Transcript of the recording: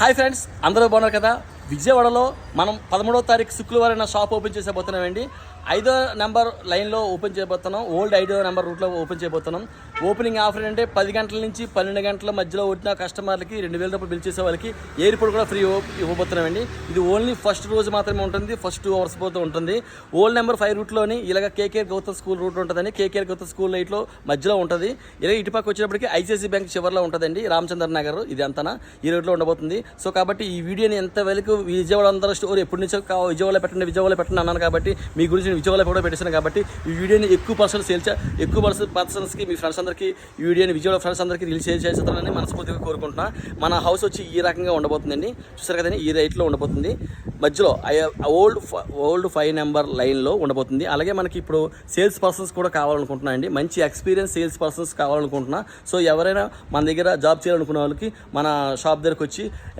Hi friends, అందరూ బాగున్నారు కదా. విజయవాడలో మనం 13వ తారీఖు శుక్రవారం షాప్ ఓపెన్ చేసేబోతున్నామండి. 5వ నెంబర్ లైన్లో ఓపెన్ చేయబోతున్నాం. ఓల్డ్ 5వ నెంబర్ రూట్లో ఓపెన్ చేయబోతున్నాం. ఓపెనింగ్ ఆఫర్ అంటే 10 గంటల నుంచి 12 గంటల మధ్యలో వచ్చిన కస్టమర్లకి 2000 రూపాయలు బిల్ చేసే వాళ్ళకి ఎయిర్పోర్ట్ కూడా ఫ్రీ ఇవ్వబోతున్నామండి. ఇది ఓన్లీ ఫస్ట్ రోజు మాత్రమే ఉంటుంది, ఫస్ట్ 2 అవర్స్ పోతూ ఉంటుంది. ఓల్డ్ నెంబర్ 5 రూట్లోని ఇలాగ కేకేఆర్ గౌతమ్ స్కూల్ రూట్ ఉంటుందండి. కేకేఆర్ గౌతమ్ స్కూల్ లైట్లో మధ్యలో ఉంటుంది. ఇలా ఇటుపక్క వచ్చినప్పటికీ ఐసిఐసి బ్యాంక్ చివరిలో ఉంటుందండి. రామచంద్ర నగర్ ఇది అంతనా ఈ రోడ్లో ఉండబోతుంది. సో కాబట్టి ఈ వీడియోని ఎంతవరకు విజయవాడ అందరూ స్టోర్ ఎప్పటి నుంచో విజయవాడలో పెట్టండి అన్నాను కాబట్టి మీ గురించి విజయవాడలో కూడా పెట్టేశాను కాబట్టి ఈ వీడియోని ఎక్కువ పర్సన్స్కి మీ ఫ్రెండ్స్ అందరికీ ఈ వీడియోని విజయవాడ ఫ్రెండ్స్ అందరికీ రిలీజ్ చేసేస్తారని మనస్ఫూర్తిగా కోరుకుంటున్నా. మన హౌస్ వచ్చి ఈ రకంగా ఉండబోతుందండి. చూసారు కదండి, ఈ రైట్లో ఉండబోతుంది. మధ్యలో ఓల్డ్ 5 నెంబర్ లైన్లో ఉండబోతుంది. అలాగే మనకి ఇప్పుడు సేల్స్ పర్సన్స్ కూడా కావాలనుకుంటున్నా అండి. మంచి ఎక్స్పీరియన్స్ సేల్స్ పర్సన్స్ కావాలనుకుంటున్నా. సో ఎవరైనా మన దగ్గర జాబ్ చేయాలనుకునే వాళ్ళకి మన షాప్ దగ్గరకు వచ్చి